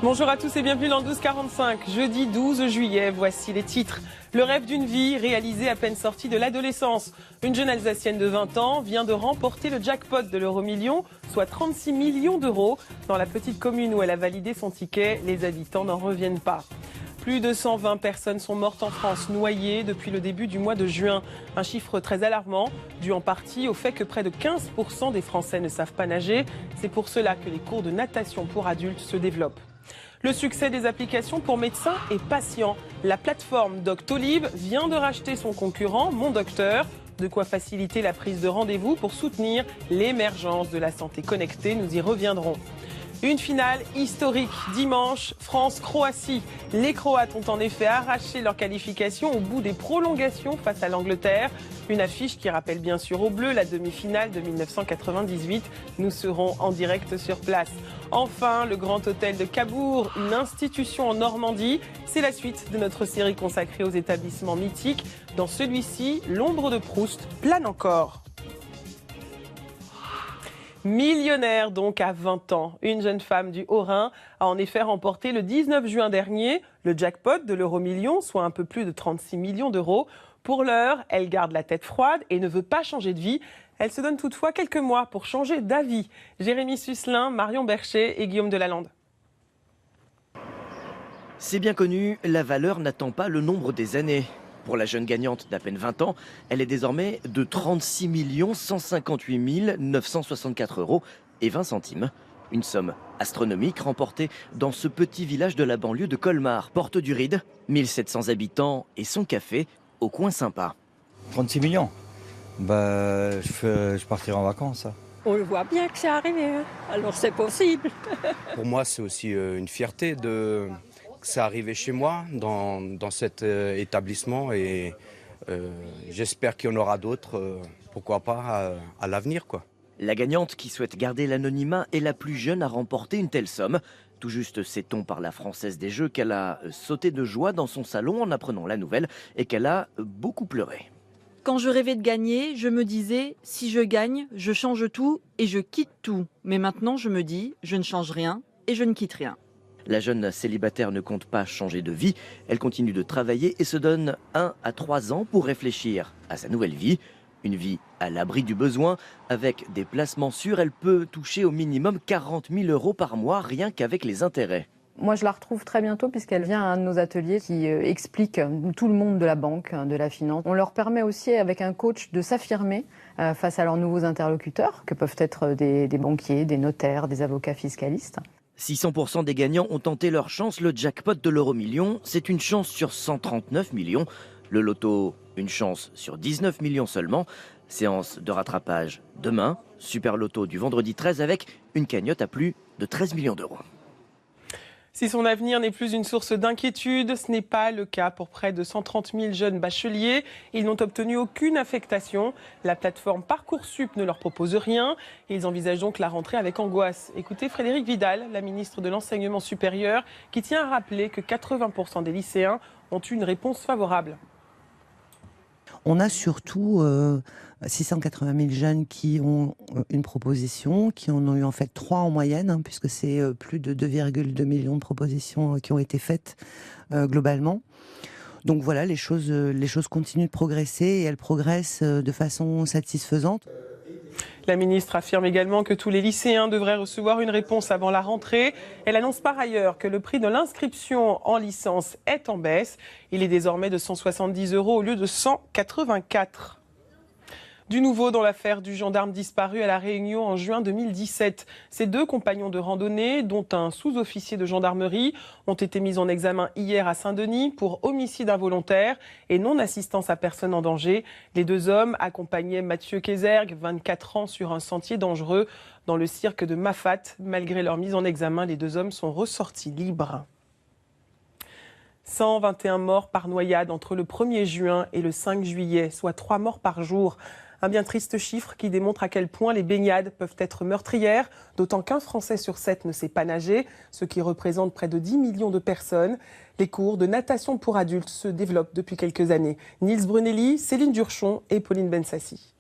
Bonjour à tous et bienvenue dans le 12-45. Jeudi 12 juillet, voici les titres. Le rêve d'une vie réalisé à peine sortie de l'adolescence. Une jeune Alsacienne de 20 ans vient de remporter le jackpot de l'euro-million, soit 36 millions d'euros. Dans la petite commune où elle a validé son ticket, les habitants n'en reviennent pas. Plus de 120 personnes sont mortes en France noyées depuis le début du mois de juin. Un chiffre très alarmant, dû en partie au fait que près de 15% des Français ne savent pas nager. C'est pour cela que les cours de natation pour adultes se développent. Le succès des applications pour médecins et patients. La plateforme Doctolib vient de racheter son concurrent, Mon Docteur. De quoi faciliter la prise de rendez-vous pour soutenir l'émergence de la santé connectée. Nous y reviendrons. Une finale historique dimanche, France-Croatie. Les Croates ont en effet arraché leur qualification au bout des prolongations face à l'Angleterre. Une affiche qui rappelle bien sûr aux Bleus la demi-finale de 1998. Nous serons en direct sur place. Enfin, le Grand Hôtel de Cabourg, une institution en Normandie. C'est la suite de notre série consacrée aux établissements mythiques. Dans celui-ci, l'ombre de Proust plane encore. Millionnaire donc à 20 ans, une jeune femme du Haut-Rhin a en effet remporté le 19 juin dernier le jackpot de l'euro-million, soit un peu plus de 36 millions d'euros. Pour l'heure, elle garde la tête froide et ne veut pas changer de vie. Elle se donne toutefois quelques mois pour changer d'avis. Jérémy Susselin, Marion Bercher et Guillaume Delalande. C'est bien connu, la valeur n'attend pas le nombre des années. Pour la jeune gagnante d'à peine 20 ans, elle est désormais de 36 158 964 euros et 20 centimes. Une somme astronomique remportée dans ce petit village de la banlieue de Colmar, porte du Ride, 1700 habitants et son café au coin sympa. 36 millions je partirai en vacances. On le voit bien que c'est arrivé, hein. Alors c'est possible. Pour moi, c'est aussi une fierté que c'est arrivé chez moi, dans cet établissement, et j'espère qu'il y en aura d'autres, pourquoi pas, à l'avenir, quoi. La gagnante, qui souhaite garder l'anonymat, est la plus jeune à remporter une telle somme. Tout juste sait-on par la Française des Jeux qu'elle a sauté de joie dans son salon en apprenant la nouvelle et qu'elle a beaucoup pleuré. Quand je rêvais de gagner, je me disais, si je gagne, je change tout et je quitte tout. Mais maintenant, je me dis, je ne change rien et je ne quitte rien. La jeune célibataire ne compte pas changer de vie. Elle continue de travailler et se donne 1 à 3 ans pour réfléchir à sa nouvelle vie. Une vie à l'abri du besoin. Avec des placements sûrs, elle peut toucher au minimum 40 000 euros par mois, rien qu'avec les intérêts. Moi, je la retrouve très bientôt puisqu'elle vient à un de nos ateliers qui explique tout le monde de la banque, de la finance. On leur permet aussi, avec un coach, de s'affirmer face à leurs nouveaux interlocuteurs, que peuvent être des banquiers, des notaires, des avocats fiscalistes. 600% des gagnants ont tenté leur chance. Le jackpot de l'euro-million, c'est une chance sur 139 millions. Le loto, une chance sur 19 millions seulement. Séance de rattrapage demain. Super loto du vendredi 13 avec une cagnotte à plus de 13 millions d'euros. Si son avenir n'est plus une source d'inquiétude, ce n'est pas le cas pour près de 130 000 jeunes bacheliers. Ils n'ont obtenu aucune affectation. La plateforme Parcoursup ne leur propose rien. Ils envisagent donc la rentrée avec angoisse. Écoutez Frédérique Vidal, la ministre de l'Enseignement supérieur, qui tient à rappeler que 80% des lycéens ont eu une réponse favorable. On a surtout 680 000 jeunes qui ont une proposition, qui en ont eu en fait 3 en moyenne, hein, puisque c'est plus de 2,2 millions de propositions qui ont été faites globalement. Donc voilà, les choses continuent de progresser et elles progressent de façon satisfaisante. La ministre affirme également que tous les lycéens devraient recevoir une réponse avant la rentrée. Elle annonce par ailleurs que le prix de l'inscription en licence est en baisse. Il est désormais de 170 euros au lieu de 184. Du nouveau dans l'affaire du gendarme disparu à La Réunion en juin 2017. Ces 2 compagnons de randonnée, dont un sous-officier de gendarmerie, ont été mis en examen hier à Saint-Denis pour homicide involontaire et non-assistance à personne en danger. Les 2 hommes accompagnaient Mathieu Kézergue, 24 ans, sur un sentier dangereux dans le cirque de Mafate. Malgré leur mise en examen, les 2 hommes sont ressortis libres. 121 morts par noyade entre le 1er juin et le 5 juillet, soit 3 morts par jour. Un bien triste chiffre qui démontre à quel point les baignades peuvent être meurtrières, d'autant qu'un Français sur 7 ne sait pas nager, ce qui représente près de 10 millions de personnes. Les cours de natation pour adultes se développent depuis quelques années. Nils Brunelli, Céline Durchon et Pauline Bensassi.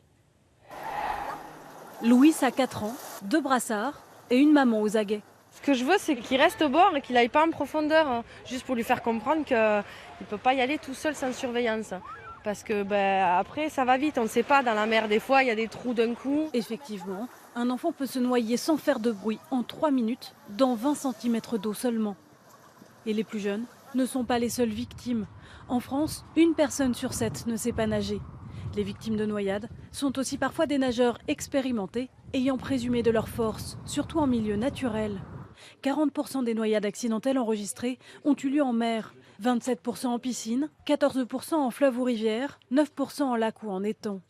Louis a 4 ans, 2 brassards et une maman aux aguets. Ce que je veux, c'est qu'il reste au bord et qu'il n'aille pas en profondeur, hein, juste pour lui faire comprendre qu'il ne peut pas y aller tout seul sans surveillance. Parce que après, ça va vite, on ne sait pas, dans la mer, des fois, il y a des trous d'un coup. Effectivement, un enfant peut se noyer sans faire de bruit en 3 minutes, dans 20 cm d'eau seulement. Et les plus jeunes ne sont pas les seules victimes. En France, 1 personne sur 7 ne sait pas nager. Les victimes de noyade sont aussi parfois des nageurs expérimentés, ayant présumé de leur force, surtout en milieu naturel. 40% des noyades accidentelles enregistrées ont eu lieu en mer, 27% en piscine, 14% en fleuve ou rivière, 9% en lac ou en étang.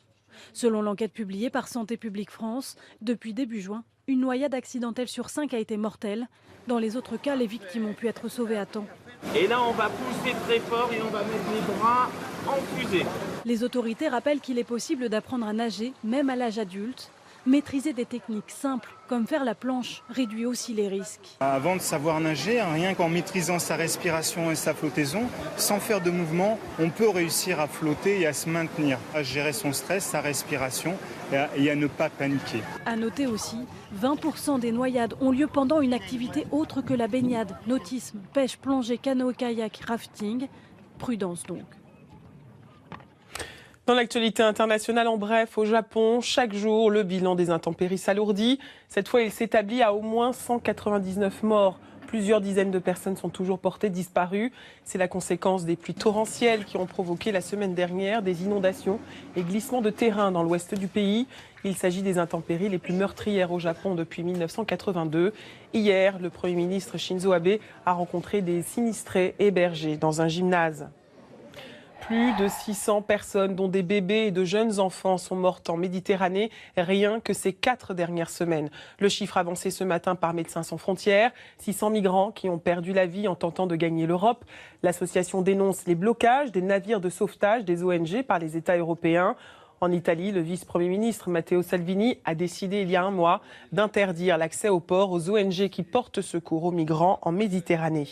Selon l'enquête publiée par Santé publique France, depuis début juin, une noyade accidentelle sur 5 a été mortelle. Dans les autres cas, les victimes ont pu être sauvées à temps. Et là, on va pousser très fort et on va mettre les bras en fusée. Les autorités rappellent qu'il est possible d'apprendre à nager, même à l'âge adulte. Maîtriser des techniques simples, comme faire la planche, réduit aussi les risques. Avant de savoir nager, rien qu'en maîtrisant sa respiration et sa flottaison, sans faire de mouvement, on peut réussir à flotter et à se maintenir, à gérer son stress, sa respiration et à ne pas paniquer. À noter aussi, 20% des noyades ont lieu pendant une activité autre que la baignade, nautisme, pêche, plongée, canoë-kayak, rafting. Prudence donc. Dans l'actualité internationale, en bref, au Japon, chaque jour, le bilan des intempéries s'alourdit. Cette fois, il s'établit à au moins 199 morts. Plusieurs dizaines de personnes sont toujours portées disparues. C'est la conséquence des pluies torrentielles qui ont provoqué la semaine dernière des inondations et glissements de terrain dans l'ouest du pays. Il s'agit des intempéries les plus meurtrières au Japon depuis 1982. Hier, le Premier ministre Shinzo Abe a rencontré des sinistrés hébergés dans un gymnase. Plus de 600 personnes, dont des bébés et de jeunes enfants, sont mortes en Méditerranée, rien que ces 4 dernières semaines. Le chiffre avancé ce matin par Médecins sans frontières, 600 migrants qui ont perdu la vie en tentant de gagner l'Europe. L'association dénonce les blocages des navires de sauvetage des ONG par les États européens. En Italie, le vice-premier ministre Matteo Salvini a décidé il y a un mois d'interdire l'accès au port aux ONG qui portent secours aux migrants en Méditerranée.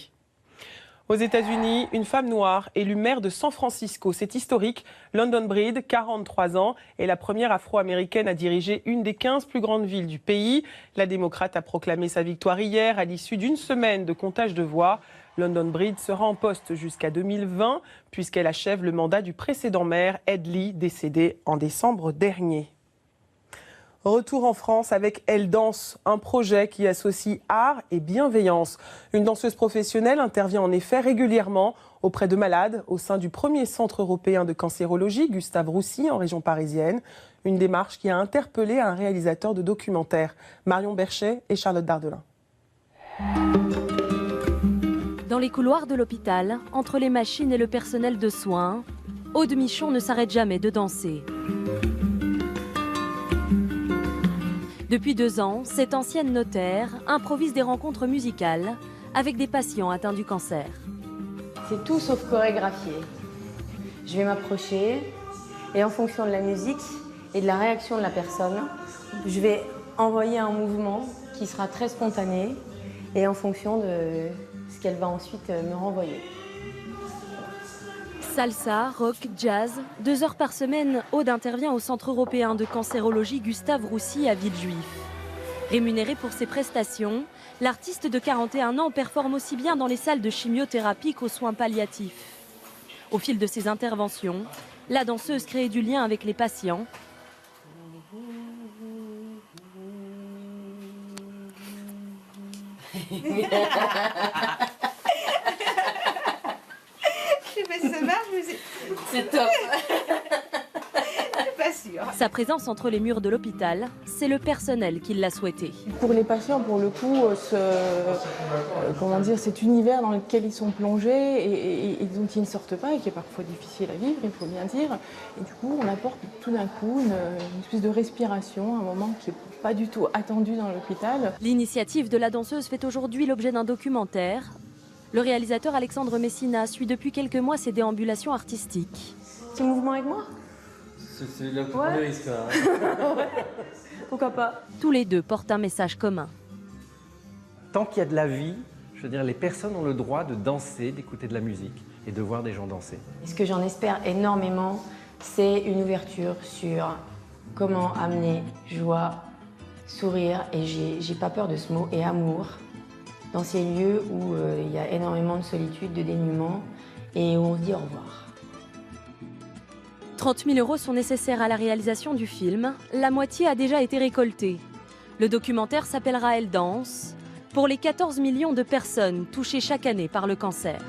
Aux États-Unis, une femme noire élue maire de San Francisco. C'est historique. London Breed, 43 ans, est la première afro-américaine à diriger une des 15 plus grandes villes du pays. La démocrate a proclamé sa victoire hier à l'issue d'une semaine de comptage de voix. London Breed sera en poste jusqu'à 2020 puisqu'elle achève le mandat du précédent maire, Ed Lee, décédé en décembre dernier. Retour en France avec Elle Danse, un projet qui associe art et bienveillance. Une danseuse professionnelle intervient en effet régulièrement auprès de malades au sein du premier centre européen de cancérologie, Gustave Roussy, en région parisienne. Une démarche qui a interpellé un réalisateur de documentaire, Marion Berchet et Charlotte Dardelin. Dans les couloirs de l'hôpital, entre les machines et le personnel de soins, Aude Michon ne s'arrête jamais de danser. Depuis 2 ans, cette ancienne notaire improvise des rencontres musicales avec des patients atteints du cancer. C'est tout sauf chorégraphié. Je vais m'approcher et en fonction de la musique et de la réaction de la personne, je vais envoyer un mouvement qui sera très spontané et en fonction de ce qu'elle va ensuite me renvoyer. Salsa, rock, jazz, 2 heures par semaine, Aude intervient au Centre européen de cancérologie Gustave Roussy à Villejuif. Rémunérée pour ses prestations, l'artiste de 41 ans performe aussi bien dans les salles de chimiothérapie qu'aux soins palliatifs. Au fil de ses interventions, la danseuse crée du lien avec les patients. C'est top. Pas sûr. Sa présence entre les murs de l'hôpital, c'est le personnel qui l'a souhaité. Pour les patients, pour le coup, cet univers dans lequel ils sont plongés et dont ils ne sortent pas et qui est parfois difficile à vivre, il faut bien dire. Et du coup, on apporte tout d'un coup une espèce de respiration, un moment qui n'est pas du tout attendu dans l'hôpital. L'initiative de la danseuse fait aujourd'hui l'objet d'un documentaire. Le réalisateur Alexandre Messina suit depuis quelques mois ses déambulations artistiques. Petit mouvement avec moi ? C'est le premier risque. Ouais. Pourquoi pas ? Tous les deux portent un message commun. Tant qu'il y a de la vie, je veux dire, les personnes ont le droit de danser, d'écouter de la musique et de voir des gens danser. Et ce que j'en espère énormément, c'est une ouverture sur comment amener joie, sourire, et j'ai pas peur de ce mot, et amour dans ces lieux où il y a énormément de solitude, de dénuement et où on se dit au revoir. 30 000 € sont nécessaires à la réalisation du film. La moitié a déjà été récoltée. Le documentaire s'appellera Elle danse, pour les 14 millions de personnes touchées chaque année par le cancer.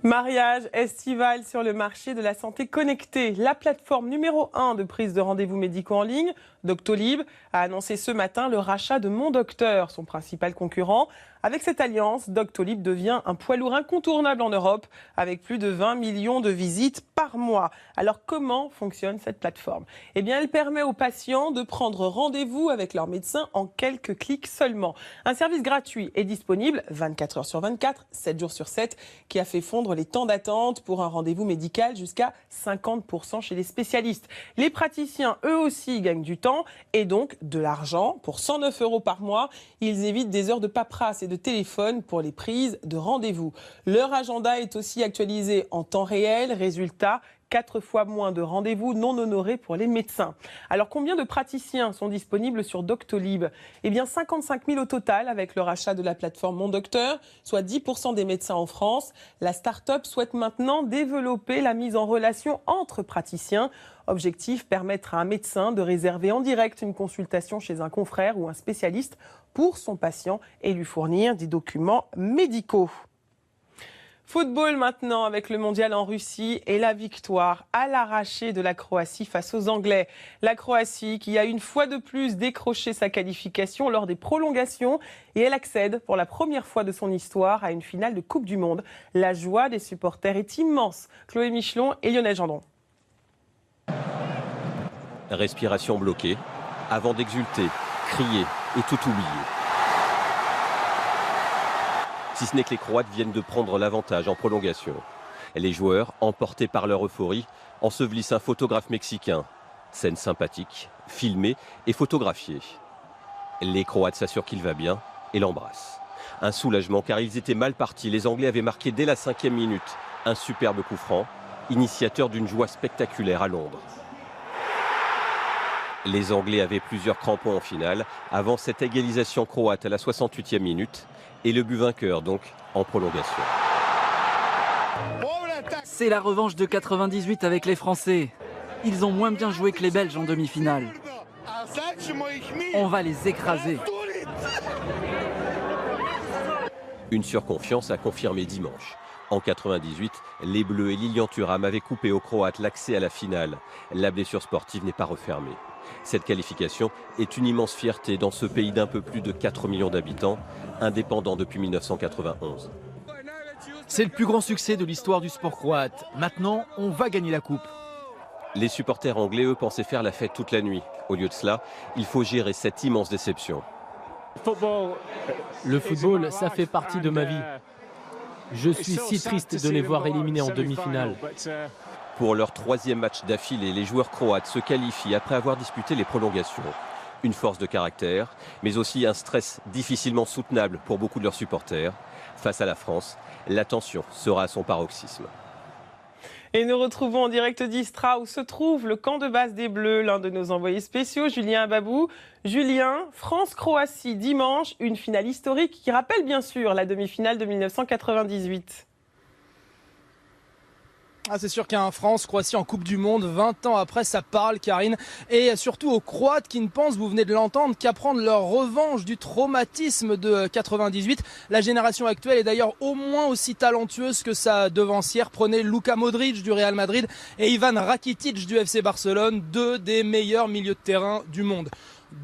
Mariage estival sur le marché de la santé connectée. La plateforme numéro 1 de prise de rendez-vous médicaux en ligne, Doctolib, a annoncé ce matin le rachat de Mon Docteur, son principal concurrent. Avec cette alliance, Doctolib devient un poids lourd incontournable en Europe, avec plus de 20 millions de visites par mois. Alors comment fonctionne cette plateforme ? Eh bien, elle permet aux patients de prendre rendez-vous avec leur médecin en quelques clics seulement. Un service gratuit est disponible 24 heures sur 24, 7 jours sur 7, qui a fait fondre les temps d'attente pour un rendez-vous médical jusqu'à 50% chez les spécialistes. Les praticiens, eux aussi, gagnent du temps et donc de l'argent. Pour 109 € par mois, ils évitent des heures de paperasse et de téléphone pour les prises de rendez-vous. Leur agenda est aussi actualisé en temps réel. Résultat, 4 fois moins de rendez-vous non honorés pour les médecins. Alors combien de praticiens sont disponibles sur Doctolib ? Eh bien 55 000 au total avec le rachat de la plateforme Mon Docteur, soit 10% des médecins en France. La start-up souhaite maintenant développer la mise en relation entre praticiens. Objectif, permettre à un médecin de réserver en direct une consultation chez un confrère ou un spécialiste pour son patient et lui fournir des documents médicaux. Football maintenant avec le mondial en Russie et la victoire à l'arraché de la Croatie face aux Anglais. La Croatie qui a une fois de plus décroché sa qualification lors des prolongations et elle accède pour la première fois de son histoire à une finale de Coupe du Monde. La joie des supporters est immense. Chloé Michelon et Lionel Gendron. Respiration bloquée, avant d'exulter, crier et tout oublier. Si ce n'est que les Croates viennent de prendre l'avantage en prolongation. Les joueurs, emportés par leur euphorie, ensevelissent un photographe mexicain. Scène sympathique, filmée et photographiée. Les Croates s'assurent qu'il va bien et l'embrassent. Un soulagement car ils étaient mal partis. Les Anglais avaient marqué dès la 5e minute un superbe coup franc, initiateur d'une joie spectaculaire à Londres. Les Anglais avaient plusieurs crampons en finale avant cette égalisation croate à la 68e minute et le but vainqueur donc en prolongation. C'est la revanche de 98 avec les Français. Ils ont moins bien joué que les Belges en demi-finale. On va les écraser. Une surconfiance a confirmé dimanche. En 98, les Bleus et Lilian Thuram avaient coupé aux Croates l'accès à la finale. La blessure sportive n'est pas refermée. Cette qualification est une immense fierté dans ce pays d'un peu plus de 4 millions d'habitants, indépendant depuis 1991. C'est le plus grand succès de l'histoire du sport croate. Maintenant, on va gagner la coupe. Les supporters anglais, eux, pensaient faire la fête toute la nuit. Au lieu de cela, il faut gérer cette immense déception. Le football, ça fait partie de ma vie. Je suis si triste de les voir éliminés en demi-finale. Pour leur 3e match d'affilée, les joueurs croates se qualifient après avoir disputé les prolongations. Une force de caractère, mais aussi un stress difficilement soutenable pour beaucoup de leurs supporters. Face à la France, la tension sera à son paroxysme. Et nous retrouvons en direct d'Istra où se trouve le camp de base des Bleus, l'un de nos envoyés spéciaux, Julien Ababou. Julien, France-Croatie dimanche, une finale historique qui rappelle bien sûr la demi-finale de 1998. Ah, c'est sûr qu'un France-Croatie en Coupe du Monde, 20 ans après, ça parle, Karine. Et surtout aux Croates qui ne pensent, vous venez de l'entendre, qu'à prendre leur revanche du traumatisme de 98. La génération actuelle est d'ailleurs au moins aussi talentueuse que sa devancière. Prenez Luka Modric du Real Madrid et Ivan Rakitic du FC Barcelone, 2 des meilleurs milieux de terrain du monde.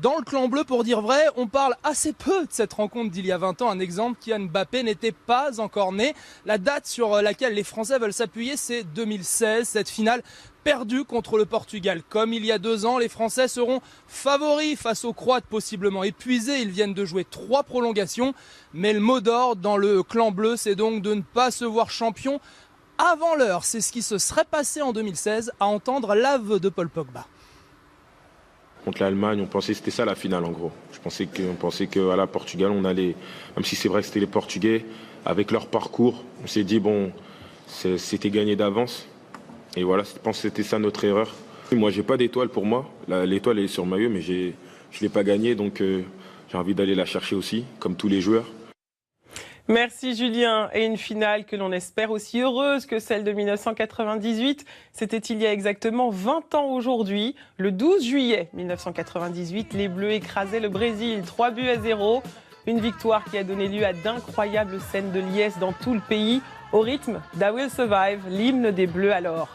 Dans le clan bleu, pour dire vrai, on parle assez peu de cette rencontre d'il y a 20 ans. Un exemple, Kylian Mbappé n'était pas encore né. La date sur laquelle les Français veulent s'appuyer, c'est 2016, cette finale perdue contre le Portugal. Comme il y a 2 ans, les Français seront favoris face aux Croates, possiblement épuisés. Ils viennent de jouer 3 prolongations. Mais le mot d'ordre dans le clan bleu, c'est donc de ne pas se voir champion avant l'heure. C'est ce qui se serait passé en 2016, à entendre l'aveu de Paul Pogba. Contre l'Allemagne, on pensait que c'était ça la finale en gros. On pensait que à la Portugal, on allait, même si c'est vrai que c'était les Portugais, avec leur parcours, on s'est dit bon, c'était gagné d'avance. Et voilà, je pense que c'était ça notre erreur. Moi, j'ai pas d'étoile pour moi. L'étoile est sur le maillot, mais je l'ai pas gagné, donc j'ai envie d'aller la chercher aussi, comme tous les joueurs. Merci Julien. Et une finale que l'on espère aussi heureuse que celle de 1998. C'était il y a exactement 20 ans aujourd'hui. Le 12 juillet 1998, les Bleus écrasaient le Brésil 3-0. Une victoire qui a donné lieu à d'incroyables scènes de liesse dans tout le pays, au rythme d'I Will Survive, l'hymne des Bleus alors.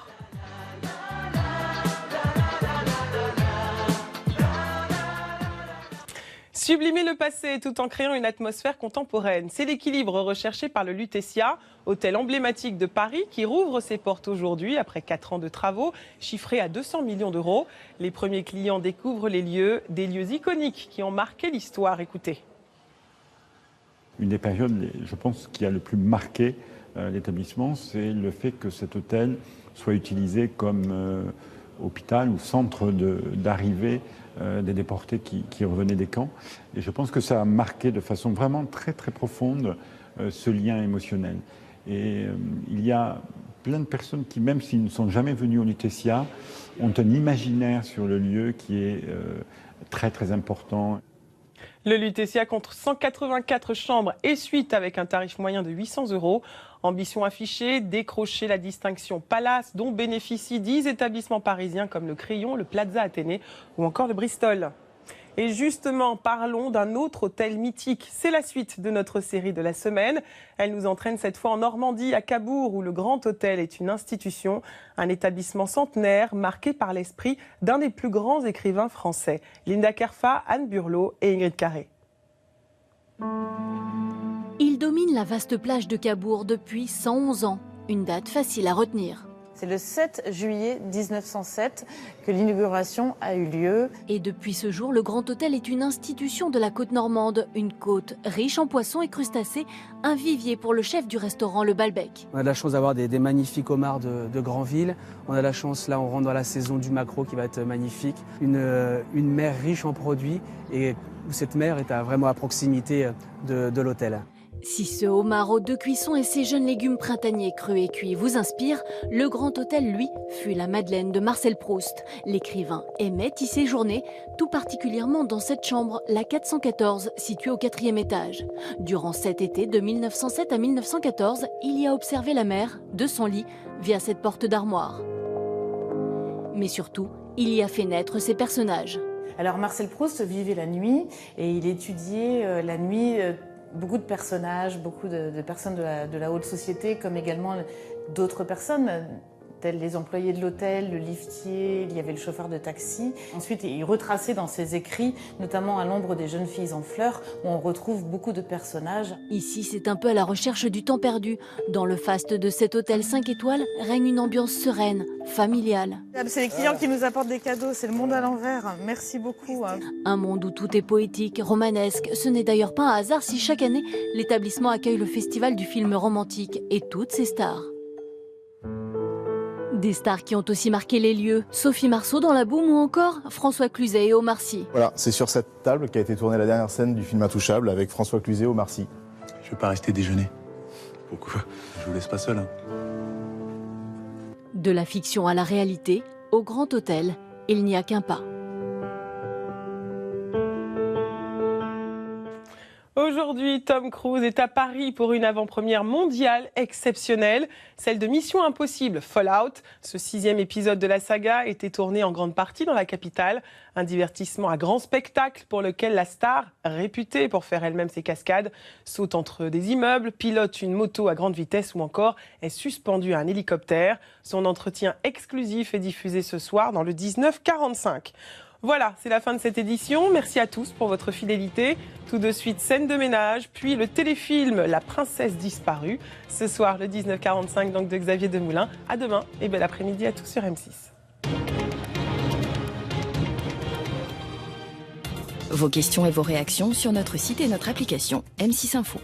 Sublimer le passé tout en créant une atmosphère contemporaine. C'est l'équilibre recherché par le Lutetia, hôtel emblématique de Paris qui rouvre ses portes aujourd'hui après 4 ans de travaux, chiffrés à 200 millions d'euros. Les premiers clients découvrent les lieux, des lieux iconiques qui ont marqué l'histoire. Écoutez. Une des périodes, je pense, qui a le plus marqué l'établissement, c'est le fait que cet hôtel soit utilisé comme hôpital ou centre d'arrivée des déportés qui revenaient des camps. Et je pense que ça a marqué de façon vraiment très très profonde ce lien émotionnel. Et il y a plein de personnes qui, même s'ils ne sont jamais venus au Lutetia, ont un imaginaire sur le lieu qui est très très important. Le Lutetia compte 184 chambres et suites avec un tarif moyen de 800 €. Ambition affichée, décrocher la distinction Palace dont bénéficient 10 établissements parisiens comme le Crillon, le Plaza Athénée ou encore le Bristol. Et justement, parlons d'un autre hôtel mythique. C'est la suite de notre série de la semaine. Elle nous entraîne cette fois en Normandie, à Cabourg, où le Grand Hôtel est une institution, un établissement centenaire marqué par l'esprit d'un des plus grands écrivains français. Linda Kerfa, Anne Burlot et Ingrid Carré. Il domine la vaste plage de Cabourg depuis 111 ans. Une date facile à retenir. C'est le 7 juillet 1907 que l'inauguration a eu lieu. Et depuis ce jour, le Grand Hôtel est une institution de la côte normande. Une côte riche en poissons et crustacés, un vivier pour le chef du restaurant Le Balbec. On a de la chance d'avoir des magnifiques homards de Granville. On a la chance, là on rentre dans la saison du maquereau qui va être magnifique. Une mer riche en produits et où cette mer est vraiment à proximité de l'hôtel. Si ce homard aux 2 cuissons et ces jeunes légumes printaniers crus et cuits vous inspirent, le Grand Hôtel, lui, fut la Madeleine de Marcel Proust. L'écrivain aimait y séjourner, tout particulièrement dans cette chambre, la 414, située au 4e étage. Durant cet été de 1907 à 1914, il y a observé la mer, de son lit, via cette porte d'armoire. Mais surtout, il y a fait naître ses personnages. Alors Marcel Proust vivait la nuit et il étudiait la nuit beaucoup de personnages, beaucoup de personnes de la haute société, comme également d'autres personnes, tels les employés de l'hôtel, le liftier, il y avait le chauffeur de taxi. Ensuite, il retraçait dans ses écrits, notamment à l'ombre des jeunes filles en fleurs, où on retrouve beaucoup de personnages. Ici, c'est un peu à la recherche du temps perdu. Dans le faste de cet hôtel 5 étoiles règne une ambiance sereine, familiale. C'est les clients qui nous apportent des cadeaux, c'est le monde à l'envers. Merci beaucoup. Un monde où tout est poétique, romanesque. Ce n'est d'ailleurs pas un hasard si chaque année, l'établissement accueille le festival du film romantique et toutes ses stars. Des stars qui ont aussi marqué les lieux, Sophie Marceau dans La Boum ou encore François Cluzet et Omar Sy. Voilà, c'est sur cette table qu'a été tournée la dernière scène du film Intouchable avec François Cluzet et Omar Sy. Je vais pas rester déjeuner. Pourquoi? Je vous laisse pas seul. De la fiction à la réalité, au Grand Hôtel, il n'y a qu'un pas. Aujourd'hui, Tom Cruise est à Paris pour une avant-première mondiale exceptionnelle, celle de Mission Impossible Fallout. Ce 6e épisode de la saga était tourné en grande partie dans la capitale. Un divertissement à grand spectacle pour lequel la star, réputée pour faire elle-même ses cascades, saute entre des immeubles, pilote une moto à grande vitesse ou encore est suspendue à un hélicoptère. Son entretien exclusif est diffusé ce soir dans le 1945. Voilà, c'est la fin de cette édition. Merci à tous pour votre fidélité. Tout de suite, scène de ménage, puis le téléfilm La princesse disparue. Ce soir, le 1945, donc de Xavier Demoulin. À demain et bel après-midi à tous sur M6. Vos questions et vos réactions sur notre site et notre application M6 Info.